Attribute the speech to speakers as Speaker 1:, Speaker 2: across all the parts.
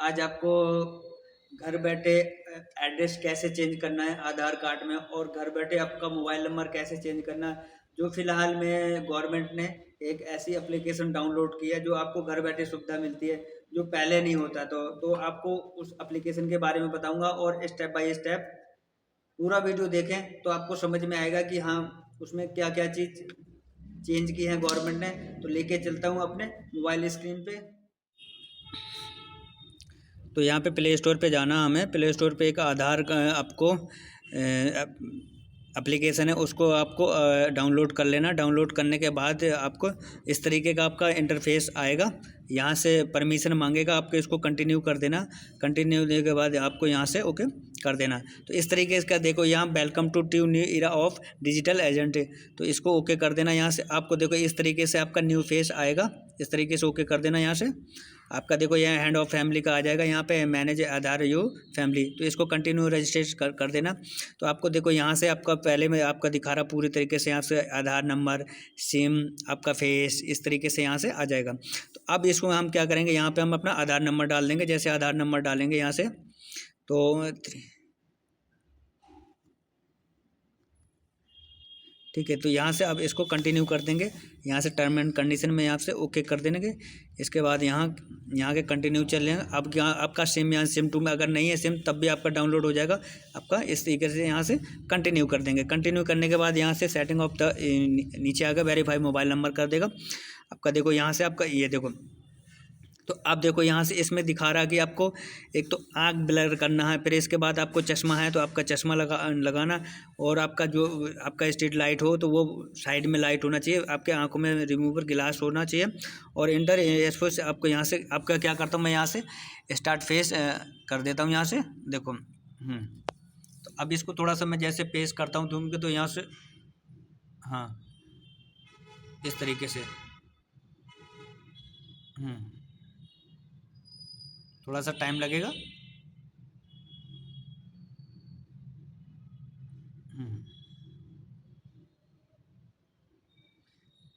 Speaker 1: आज आपको घर बैठे एड्रेस कैसे चेंज करना है आधार कार्ड में, और घर बैठे आपका मोबाइल नंबर कैसे चेंज करना है। जो फ़िलहाल में गवर्नमेंट ने एक ऐसी एप्लीकेशन डाउनलोड की है जो आपको घर बैठे सुविधा मिलती है, जो पहले नहीं होता। तो आपको उस एप्लीकेशन के बारे में बताऊँगा, और स्टेप बाय स्टेप पूरा वीडियो देखें तो आपको समझ में आएगा कि हाँ, उसमें क्या-क्या चीज़ चेंज की है गवर्नमेंट ने। तो लेके चलता हूँ अपने मोबाइल स्क्रीन पे। तो यहाँ पे प्ले स्टोर पे जाना हमें। प्ले स्टोर पे एक आधार का आपको एप्लीकेशन है, उसको आपको डाउनलोड कर लेना। डाउनलोड करने के बाद आपको इस तरीके का आपका इंटरफेस आएगा। यहाँ से परमिशन मांगेगा, आपको इसको कंटिन्यू कर देना। कंटिन्यू देने के बाद आपको यहाँ से ओके कर देना। तो इस तरीके से देखो यहाँ welcome to new era of digital agent, तो इसको ओके कर देना। यहाँ से आपको देखो इस तरीके से आपका न्यू फेस आएगा, इस तरीके से ओके कर देना। यहाँ से आपका देखो यहाँ हैंड ऑफ फैमिली का आ जाएगा, यहाँ पे मैनेज आधार यू फैमिली, तो इसको कंटिन्यू रजिस्ट्रेशन कर देना। तो आपको देखो यहाँ से आपका पहले में आपका दिखा रहा पूरी तरीके से, यहाँ से आधार नंबर, सिम, आपका फेस, इस तरीके से यहाँ से आ जाएगा। तो अब इसको हम क्या करेंगे, यहाँ पे हम अपना आधार नंबर डाल देंगे। जैसे आधार नंबर डालेंगे यहाँ से, तो ठीक है, तो यहाँ से अब इसको कंटिन्यू कर देंगे। यहाँ से टर्म एंड कंडीशन में यहाँ से ओके कर देंगे। इसके बाद यहाँ के कंटिन्यू चल रहे हैं। अब यहाँ आपका सिम, यहाँ सिम 2 में अगर नहीं है सिम, तब भी आपका डाउनलोड हो जाएगा आपका। इस तरीके से यहाँ से कंटिन्यू कर देंगे। कंटिन्यू करने के बाद यहाँ से सेटिंग ऑफ द नीचे आकर वेरीफाई मोबाइल नंबर कर देगा आपका। देखो यहाँ से आपका ये देखो, तो आप देखो यहाँ से इसमें दिखा रहा है कि आपको एक तो आँख ब्लर करना है, फिर इसके बाद आपको चश्मा है तो आपका चश्मा लगाना, और आपका जो आपका स्ट्रीट लाइट हो तो वो साइड में लाइट होना चाहिए, आपके आंखों में रिमूवर गिलास होना चाहिए। और इंटर एसपो से आपको यहाँ से आपका क्या करता हूँ मैं, यहाँ से स्टार्ट फेस कर देता हूँ यहाँ से। देखो तो अब इसको थोड़ा सा मैं जैसे पेश करता हूँ घूम के, तो यहाँ से हाँ इस तरीके से थोड़ा सा टाइम लगेगा।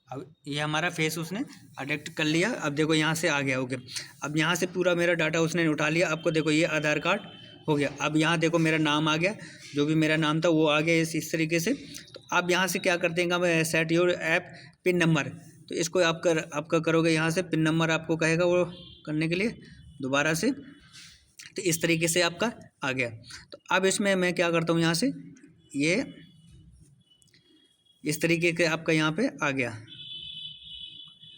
Speaker 1: अब ये हमारा फेस उसने अडेक्ट कर लिया। अब देखो यहाँ से आ गया ओके। अब यहाँ से पूरा मेरा डाटा उसने उठा लिया। आपको देखो ये आधार कार्ड हो गया। अब यहाँ देखो मेरा नाम आ गया, जो भी मेरा नाम था वो आ गया इस तरीके से। तो आप यहाँ से क्या कर देंगे, अब set your app pin number, तो इसको आपका करोगे। यहाँ से पिन नंबर आपको कहेगा वो करने के लिए दोबारा से। तो इस तरीके से आपका आ गया। तो अब इसमें मैं क्या करता हूँ, यहाँ से ये इस तरीके के आपका यहाँ पे आ गया।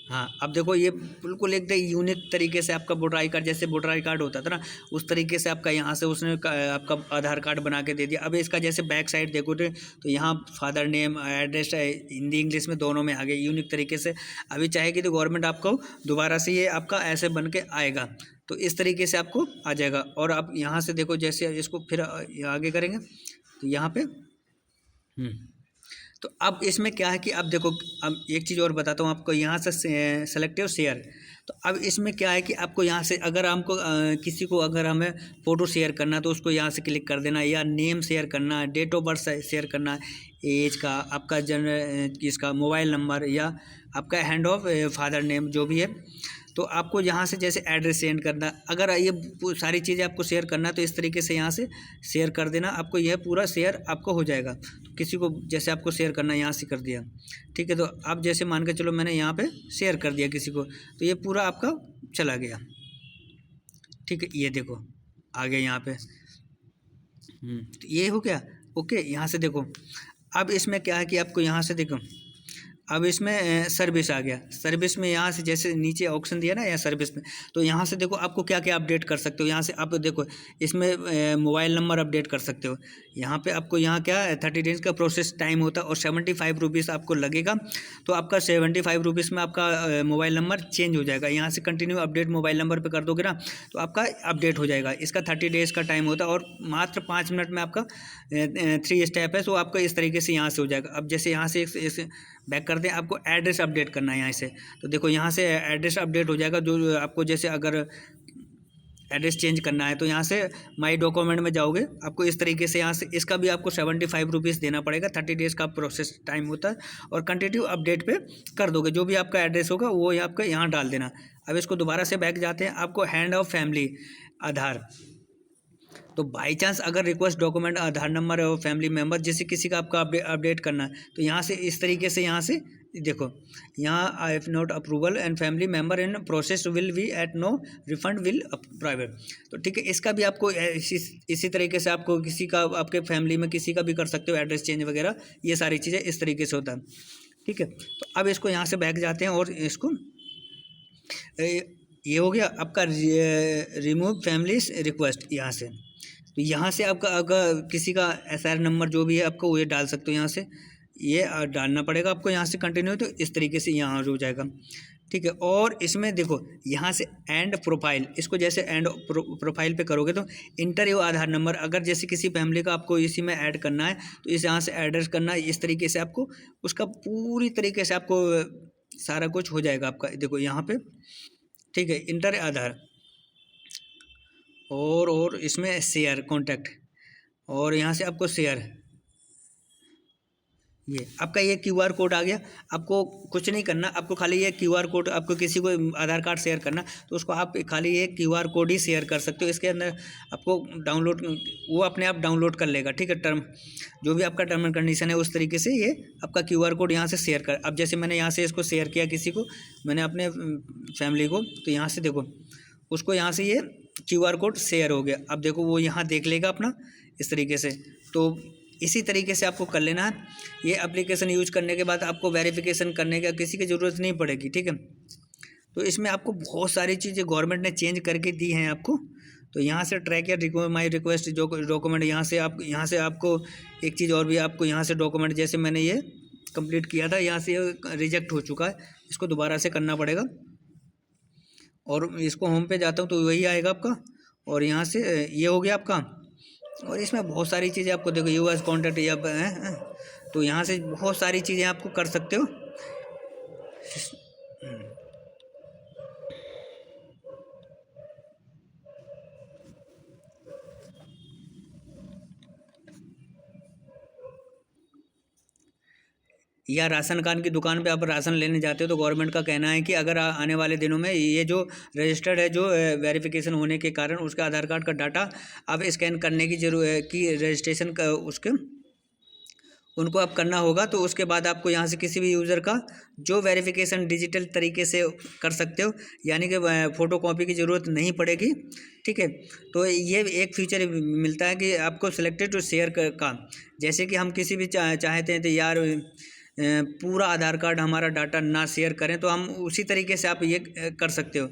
Speaker 1: हाँ अब देखो ये बिल्कुल एकदम यूनिक तरीके से आपका वोटर आई कार्ड, जैसे वोटर आई कार्ड होता था ना, उस तरीके से आपका यहाँ से उसने आपका आधार कार्ड बना के दे दिया। अब इसका जैसे बैक साइड देखो तो यहाँ father name, address Hindi English में दोनों में आ गया यूनिक तरीके से। अभी चाहेगी तो गवर्नमेंट आपको दोबारा से ये आपका ऐसे बन के आएगा, तो इस तरीके से आपको आ जाएगा। और आप यहाँ से देखो जैसे इसको फिर आगे करेंगे तो यहाँ पे तो अब इसमें क्या है कि अब देखो, अब एक चीज़ और बताता हूँ आपको। यहाँ से सेलेक्टिव शेयर, तो अब इसमें क्या है कि आपको यहाँ से अगर हमको किसी को अगर हमें फ़ोटो शेयर करना है तो उसको यहाँ से क्लिक कर देना, या नेम शेयर करना है, डेट ऑफ बर्थ शेयर करना है, एज का, आपका किसका मोबाइल नंबर, या आपका हैंड ऑफ फादर नेम जो भी है, तो आपको यहाँ से जैसे एड्रेस सेंड करना, अगर ये सारी चीज़ें आपको शेयर करना है तो इस तरीके से यहाँ से शेयर कर देना। आपको यह पूरा शेयर आपको हो जाएगा। तो किसी को जैसे आपको शेयर करना है यहाँ से कर दिया, ठीक है। तो आप जैसे मान के चलो मैंने यहाँ पे शेयर कर दिया किसी को, तो ये पूरा आपका चला गया, ठीक है। ये देखो आ गया यहाँ पे, तो ये हो गया ओके। यहाँ से देखो अब इसमें क्या है कि आपको यहाँ से देखो, अब इसमें सर्विस आ गया। सर्विस में यहाँ से जैसे नीचे ऑप्शन दिया ना या सर्विस में, तो यहाँ से देखो आपको क्या क्या अपडेट कर सकते हो। यहाँ से आप देखो इसमें मोबाइल नंबर अपडेट कर सकते हो। यहाँ पे आपको यहाँ क्या 30 डेज का प्रोसेस टाइम होता है, और 75 रुपीज़ आपको लगेगा। तो आपका 75 रुपीज़ में आपका मोबाइल नंबर चेंज हो जाएगा। यहाँ से कंटिन्यू अपडेट मोबाइल नंबर पर कर दोगे ना, तो आपका अपडेट हो जाएगा। इसका 30 डेज़ का टाइम होता है, और मात्र 5 मिनट में आपका 3 स्टेप है, तो आपका इस तरीके से यहाँ से हो जाएगा। अब जैसे यहाँ से बैक करते हैं, आपको एड्रेस अपडेट करना है यहाँ से, तो देखो यहाँ से एड्रेस अपडेट हो जाएगा। जो आपको जैसे अगर एड्रेस चेंज करना है तो यहाँ से माई डॉक्यूमेंट में जाओगे, आपको इस तरीके से यहाँ से इसका भी आपको 75 रुपीज़ देना पड़ेगा। 30 डेज़ का प्रोसेस टाइम होता है, और कंटिन्यू अपडेट पे कर दोगे। जो भी आपका एड्रेस होगा वो आपका यहाँ डाल देना। अब इसको दोबारा से बैक जाते हैं, आपको हैंड ऑफ फैमिली, आधार। तो बाई चांस अगर रिक्वेस्ट डॉक्यूमेंट आधार नंबर और फैमिली मेम्बर जैसे किसी का आपका अपडेट करना है तो यहाँ से इस तरीके से यहाँ से देखो, यहाँ I have not approval and family member in process will be at no refund will private. तो ठीक है, इसका भी आपको इसी तरीके से आपको किसी का आपके फैमिली में किसी का भी कर सकते हो, एड्रेस चेंज वगैरह, ये सारी चीज़ें इस तरीके से होता है। ठीक है, तो अब इसको यहाँ से बैक जाते हैं और इसको ये हो गया आपका रिमूव फैमिली रिक्वेस्ट। यहाँ से तो यहाँ से आपका अगर किसी का SR नंबर जो भी है आपको वो ये डाल सकते हो, यहाँ से ये डालना पड़ेगा आपको यहाँ से कंटिन्यू, तो इस तरीके से यहाँ हो जाएगा। ठीक है, और इसमें देखो यहाँ से एंड प्रोफाइल, इसको जैसे एंड प्रोफाइल पे करोगे तो इंटर योर आधार नंबर, अगर जैसे किसी फैमिली का आपको इसी में ऐड करना है तो इस यहाँ से एड्रेस करना है, इस तरीके से आपको उसका पूरी तरीके से आपको सारा कुछ हो जाएगा आपका। देखो यहाँ पे ठीक है, इंटर आधार और इसमें शेयर कॉन्टैक्ट, और यहाँ से आपको शेयर, ये आपका ये QR कोड आ गया। आपको कुछ नहीं करना, आपको खाली ये QR कोड, आपको किसी को आधार कार्ड शेयर करना तो उसको आप खाली ये QR कोड ही शेयर कर सकते हो। इसके अंदर आपको डाउनलोड, वो अपने आप डाउनलोड कर लेगा। ठीक है, टर्म जो भी आपका टर्म एंड कंडीशन है उस तरीके से ये आपका QR कोड यहाँ से शेयर कर। अब जैसे मैंने यहाँ से इसको शेयर किया किसी को, मैंने अपने फैमिली को, तो यहाँ से देखो उसको यहाँ से ये QR कोड शेयर हो गया। अब देखो वो यहाँ देख लेगा अपना इस तरीके से। तो इसी तरीके से आपको कर लेना है। ये एप्लीकेशन यूज करने के बाद आपको वेरिफिकेशन करने का किसी की ज़रूरत नहीं पड़ेगी। ठीक है, तो इसमें आपको बहुत सारी चीज़ें गवर्नमेंट ने चेंज करके दी हैं आपको। तो यहाँ से ट्रैक या माई रिक्वेस्ट जो डॉक्यूमेंट, यहाँ से आपको एक चीज़ और भी, आपको यहाँ से डॉक्यूमेंट जैसे मैंने ये कंप्लीट किया था, यहाँ से रिजेक्ट हो चुका है, इसको दोबारा से करना पड़ेगा। और इसको होम पे जाता हूँ तो वही आएगा आपका, और यहाँ से ये हो गया आपका। और इसमें बहुत सारी चीज़ें आपको देखो, US कॉन्टैक्ट या तो यहाँ से बहुत सारी चीज़ें आपको कर सकते हो। या राशन कार्ड की दुकान पे आप राशन लेने जाते हो तो गवर्नमेंट का कहना है कि अगर आने वाले दिनों में ये जो रजिस्टर्ड है, जो वेरिफिकेशन होने के कारण उसका आधार कार्ड का डाटा अब स्कैन करने की जरूरत की रजिस्ट्रेशन का उसके उनको आप करना होगा, तो उसके बाद आपको यहाँ से किसी भी यूज़र का जो वेरिफिकेशन डिजिटल तरीके से कर सकते हो, यानी कि फ़ोटो कॉपी की ज़रूरत नहीं पड़ेगी। ठीक है, तो ये एक फीचर मिलता है कि आपको सिलेक्टेड टू शेयर का, जैसे कि हम किसी भी चाहते हैं तो यार पूरा आधार कार्ड हमारा डाटा ना शेयर करें, तो हम उसी तरीके से आप ये कर सकते हो।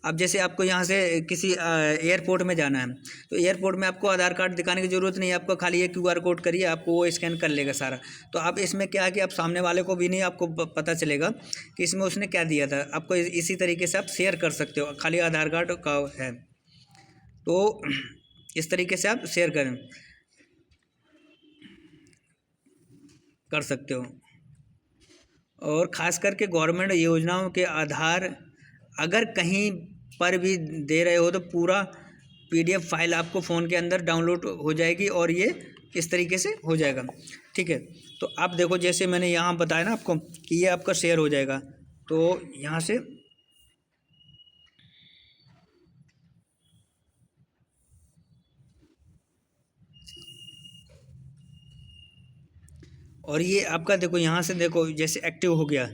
Speaker 1: अब जैसे आपको यहाँ से किसी एयरपोर्ट में जाना है तो एयरपोर्ट में आपको आधार कार्ड दिखाने की ज़रूरत नहीं है, आपको खाली ये QR कोड करिए, आपको वो स्कैन कर लेगा सारा। तो अब इसमें क्या है कि आप सामने वाले को भी नहीं आपको पता चलेगा कि इसमें उसने क्या दिया था, आपको इसी तरीके से आप शेयर कर सकते हो, खाली आधार कार्ड का है। तो इस तरीके से आप शेयर कर सकते हो। और ख़ास करके गवर्नमेंट योजनाओं के आधार अगर कहीं पर भी दे रहे हो तो पूरा PDF फाइल आपको फ़ोन के अंदर डाउनलोड हो जाएगी, और ये इस तरीके से हो जाएगा। ठीक है, तो आप देखो जैसे मैंने यहाँ बताया ना आपको कि ये आपका शेयर हो जाएगा, तो यहाँ से और ये आपका देखो यहाँ से देखो जैसे एक्टिव हो गया,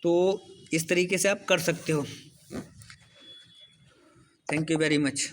Speaker 1: तो इस तरीके से आप कर सकते हो। Thank you very much.